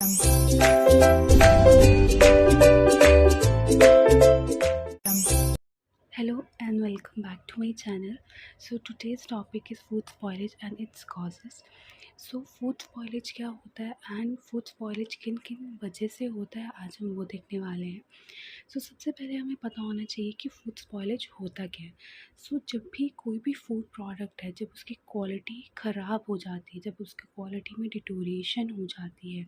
Hello and welcome back to my channel. So today's topic is food spoilage and its causes. So food spoilage क्या होता है and food spoilage किन किन वजह से होता है, आज हम वो देखने वाले हैं. सबसे पहले हमें पता होना चाहिए कि फूड स्पॉइलेज होता क्या है. जब भी कोई भी फूड प्रोडक्ट है, जब उसकी क्वालिटी ख़राब हो जाती है, जब उसकी क्वालिटी में डिटोरिएशन हो जाती है,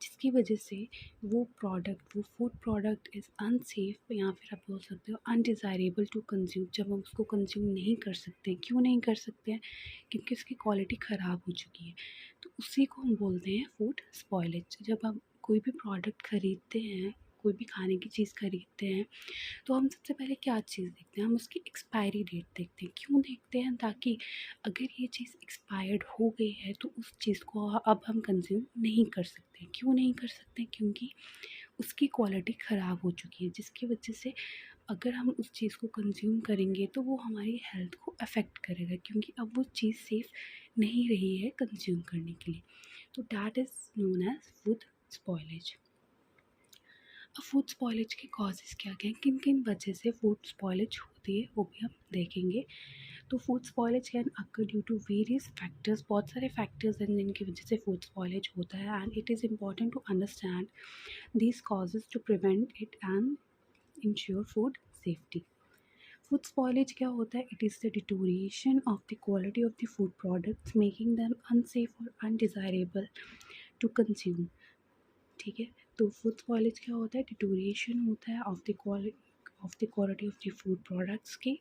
जिसकी वजह से वो फूड प्रोडक्ट इज़ अनसेफ, या फिर आप बोल सकते हो अनडिज़ायरेबल टू कंज्यूम. जब हम उसको कंज्यूम नहीं कर सकते, क्यों नहीं कर सकते हैं? क्योंकि उसकी क्वालिटी ख़राब हो चुकी है. तो उसी को हम बोलते हैं फूड स्पॉइलेज. जब हम कोई भी प्रोडक्ट ख़रीदते हैं, कोई भी खाने की चीज़ ख़रीदते हैं, तो हम सबसे पहले क्या चीज़ देखते हैं? हम उसकी एक्सपायरी डेट देखते हैं. क्यों देखते हैं? ताकि अगर ये चीज़ एक्सपायर्ड हो गई है तो उस चीज़ को अब हम कंज्यूम नहीं कर सकते. क्यों नहीं कर सकते? क्योंकि उसकी क्वालिटी ख़राब हो चुकी है, जिसकी वजह से अगर हम उस चीज़ को कंज्यूम करेंगे तो वो हमारी हेल्थ को अफेक्ट करेगा, क्योंकि अब वो चीज़ सेफ़ नहीं रही है कंज्यूम करने के लिए. तो that is known as food spoilage. अब फूड स्पॉइलेज के कॉजेज़ क्या क्या हैं, किन किन वजह से फूड स्पॉइलेज होती है, वो भी हम देखेंगे. तो food spoilage can occur due to various factors. बहुत सारे फैक्टर्स हैं जिनकी वजह से फूड स्पॉइलेज होता है, and it is important to understand these causes to prevent it and ensure food safety. Food spoilage क्या होता है? It is the deterioration of the quality of the food products, making them unsafe or undesirable to consume. ठीक है, तो food spoilage क्या होता है? Deterioration होता है of the quality of the food products की,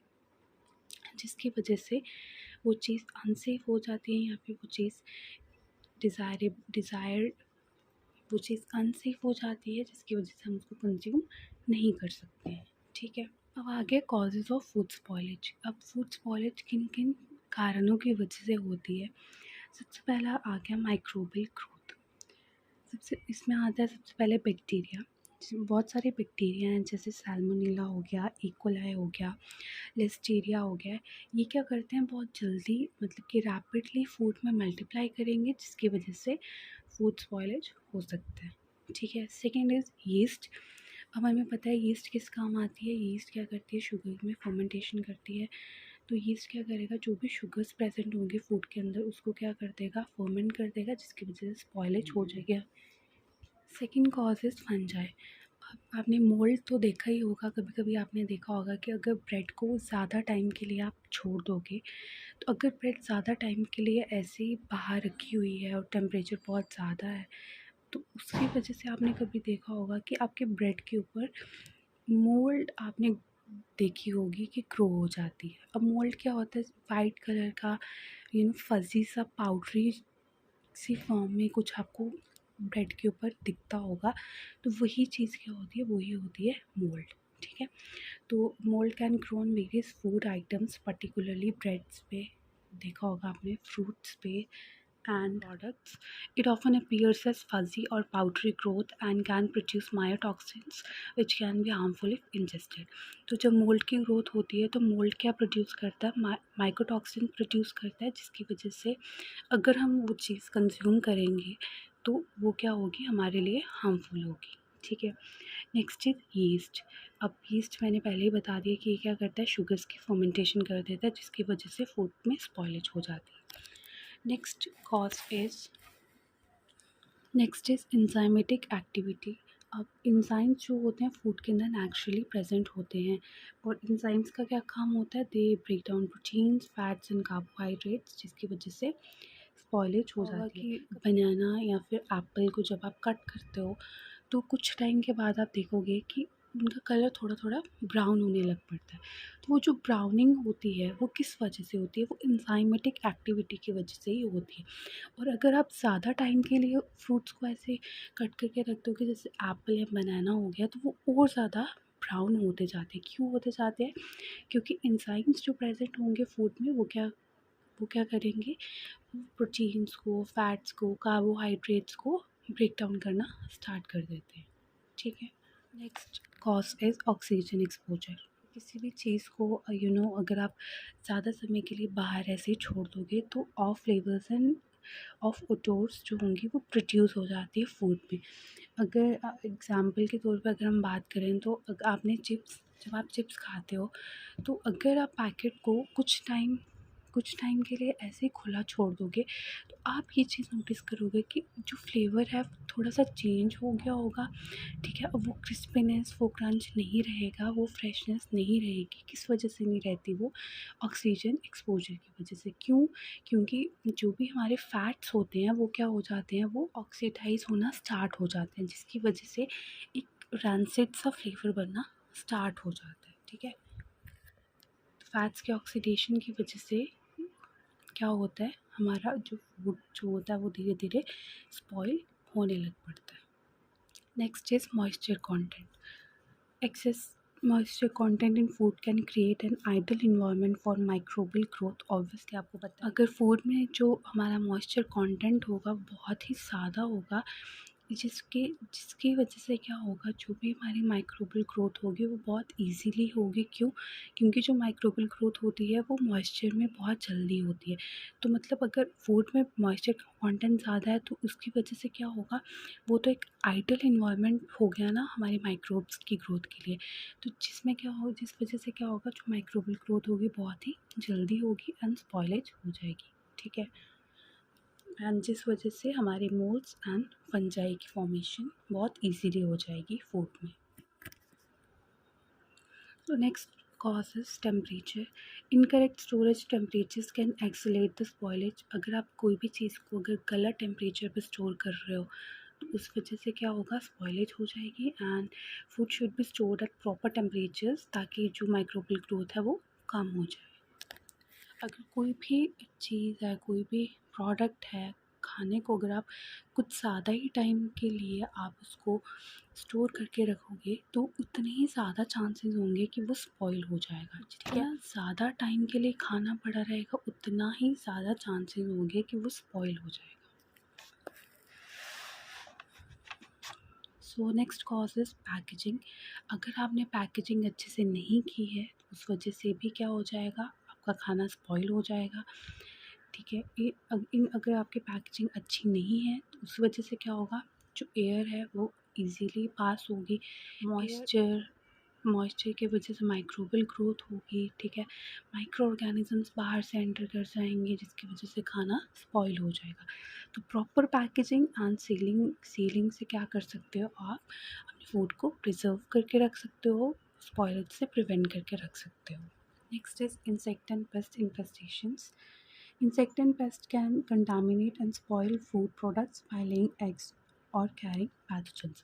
जिसकी वजह से वो चीज़ अनसेफ हो जाती है, या फिर वो चीज़ डिज़ायर्ड वो चीज़ अनसेफ हो जाती है, जिसकी वजह से हम उसको कंज्यूम नहीं कर सकते हैं. ठीक है, अब आगे कॉजेज़ ऑफ फूड स्पॉइलेज. अब फूड स्पॉइलेज किन किन कारणों की वजह से होती है? सबसे पहला आ गया माइक्रोबियल ग्रोथ. इसमें आता है सबसे पहले बैक्टीरिया. बहुत सारे बैक्टीरिया हैं, जैसे सैल्मोनेला हो गया, इकोलाई हो गया, लिस्टीरिया हो गया. ये क्या करते हैं? बहुत जल्दी, मतलब कि रैपिडली फूड में मल्टीप्लाई करेंगे, जिसकी वजह से फूड स्पॉइलेज हो सकता है. ठीक है, सेकेंड इज़ यीस्ट. अब हमें पता है यीस्ट किस काम आती है. यीस्ट क्या करती है? शुगर में फर्मेंटेशन करती है. तो यीस्ट क्या करेगा? जो भी शुगर्स प्रेजेंट होंगे फूड के अंदर, उसको क्या कर देगा? फर्मेंट कर देगा, जिसकी वजह से स्पॉइलेज हो जाएगा. Second cause is fungi. आपने मोल्ड तो देखा ही होगा, कभी कभी आपने देखा होगा कि अगर ब्रेड को ज़्यादा टाइम के लिए आप छोड़ दोगे, तो अगर ब्रेड ज़्यादा टाइम के लिए ऐसे ही बाहर रखी हुई है और टेम्परेचर बहुत ज़्यादा है, तो उसकी वजह से आपने कभी देखा होगा कि आपके ब्रेड के ऊपर मोल्ड आपने देखी होगी कि ग्रो हो जाती है. अब मोल्ड क्या होता है? वाइट कलर का फज़ी सा पाउडरी सी फॉर्म में कुछ आपको ब्रेड के ऊपर दिखता होगा. तो वही चीज़ क्या होती है? वही होती है मोल्ड. ठीक है, तो mould can grow on various food items, particularly breads पे देखा होगा आपने, फ्रूट्स पे and products. It often appears as fuzzy or powdery growth and can produce mycotoxins which can be harmful if ingested. तो जब मोल्ड की growth होती है तो मोल्ड क्या प्रोड्यूस करता है? माइकोटॉक्सिन प्रोड्यूस करता है, जिसकी वजह से अगर हम वो चीज़ कंज्यूम करेंगे तो वो क्या होगी? हमारे लिए हार्मफुल होगी. ठीक है, नेक्स्ट इज यीस्ट. अब यीस्ट मैंने पहले ही बता दिया कि ये क्या करता है? शुगर्स की फर्मेंटेशन कर देता है, जिसकी वजह से फूड में स्पॉइलेज हो जाती है. Next is enzymatic activity. अब इंजाइम्स जो होते हैं फूड के अंदर नेचुरली प्रेजेंट होते हैं, और इंजाइम्स का क्या काम होता है? They break down proteins, fats and carbohydrates, जिसकी वजह से स्पॉइलेज हो जाती है. बनाना या फिर एप्पल को जब आप कट करते हो, तो कुछ टाइम के बाद आप देखोगे कि उनका कलर थोड़ा थोड़ा ब्राउन होने लग पड़ता है. तो वो जो ब्राउनिंग होती है वो किस वजह से होती है? वो इंजाइमेटिक एक्टिविटी की वजह से ही होती है. और अगर आप ज़्यादा टाइम के लिए फ्रूट्स को ऐसे कट करके रख दोगे, जैसे एप्पल या बनाना हो गया, तो वो और ज़्यादा ब्राउन होते जाते हैं. क्यों होते जाते हैं? क्योंकि एंजाइम्स जो प्रेजेंट होंगे फूड में, वो क्या करेंगे? प्रोटीन्स को, फैट्स को, कार्बोहाइड्रेट्स को ब्रेक डाउन करना स्टार्ट कर देते हैं. ठीक है, next cause is oxygen exposure. किसी भी चीज़ को अगर आप ज़्यादा समय के लिए बाहर ऐसे ही छोड़ दोगे, तो ऑफ फ्लेवर्स एंड ऑफ ओडोर्स जो होंगी वो प्रोड्यूस हो जाती है फूड में। अगर एग्ज़ाम्पल के तौर पे अगर हम बात करें तो आपने चिप्स, जब आप चिप्स खाते हो तो अगर आप पैकेट को कुछ टाइम के लिए ऐसे ही खुला छोड़ दोगे तो आप ये चीज़ नोटिस करोगे कि जो फ्लेवर है वो थोड़ा सा चेंज हो गया होगा, ठीक है। अब वो क्रिस्पीनेस, वो क्रंच नहीं रहेगा, वो फ्रेशनेस नहीं रहेगी। किस वजह से नहीं रहती वो? ऑक्सीजन एक्सपोजर की वजह से। क्यों? क्योंकि जो भी हमारे फैट्स होते हैं वो क्या हो जाते हैं, वो ऑक्सीडाइज होना स्टार्ट हो जाते हैं, जिसकी वजह से एक रैंसिड सा फ्लेवर बनना स्टार्ट हो जाता है, ठीक है। फैट्स के ऑक्सीडेशन की वजह से क्या होता है, हमारा जो फूड जो होता है वो धीरे धीरे स्पॉइल होने लग पड़ता है। Next is moisture content. Excess moisture content in food can create an ideal environment for microbial growth. Obviously आपको पता है अगर फूड में जो हमारा मॉइस्चर कंटेंट होगा बहुत ही ज़्यादा होगा, जिसकी वजह से क्या होगा, जो भी हमारी माइक्रोबियल ग्रोथ होगी वो बहुत इजीली होगी। क्यों? क्योंकि जो माइक्रोबियल ग्रोथ होती है वो मॉइस्चर में बहुत जल्दी होती है। तो मतलब अगर फूड में मॉइस्चर कंटेंट ज़्यादा है तो उसकी वजह से क्या होगा, वो तो एक आइडियल इन्वायरमेंट हो गया ना हमारे माइक्रोब्स की ग्रोथ के लिए। तो जिस वजह से क्या होगा, जो माइक्रोबियल ग्रोथ होगी बहुत ही जल्दी होगी एंड स्पॉइलेज हो जाएगी, ठीक है। एंड जिस वजह से हमारे मोल्ड्स एंड फंजाई की फॉर्मेशन बहुत इजीली हो जाएगी फूड में। तो next cause is temperature. Incorrect storage temperatures can accelerate the spoilage. अगर आप कोई भी चीज़ को अगर गलत टेम्परेचर पर स्टोर कर रहे हो तो उस वजह से क्या होगा, स्पॉइलेज हो जाएगी। And food should be stored at proper temperatures ताकि जो माइक्रोबियल ग्रोथ है वो कम हो जाए। अगर कोई भी चीज़ है, कोई भी प्रोडक्ट है, खाने को अगर आप कुछ ज़्यादा ही टाइम के लिए आप उसको स्टोर करके रखोगे तो उतने ही ज़्यादा चांसेस होंगे कि वो स्पॉइल हो जाएगा, ठीक है। ज़्यादा टाइम के लिए खाना पड़ा रहेगा उतना ही ज़्यादा चांसेस होंगे कि वो स्पॉइल हो जाएगा। So next cause is packaging. अगर आपने पैकेजिंग अच्छे से नहीं की है तो उस वजह से भी क्या हो जाएगा, आपका खाना स्पॉइल हो जाएगा, ठीक है। अगर आपकी पैकेजिंग अच्छी नहीं है तो उस वजह से क्या होगा, जो एयर है वो इजीली पास होगी, मॉइस्चर की वजह से माइक्रोबियल ग्रोथ होगी, ठीक है। माइक्रो ऑर्गेनिजम्स बाहर से एंटर कर जाएंगे जिसकी वजह से खाना स्पॉइल हो जाएगा। तो प्रॉपर पैकेजिंग एंड सीलिंग से क्या कर सकते हो, आप अपने फूड को प्रिजर्व करके रख सकते हो, स्पॉइल से प्रिवेंट करके रख सकते हो। Next is insect and pest infestations. Insect and pests can contaminate and spoil food products by laying eggs or carrying pathogens.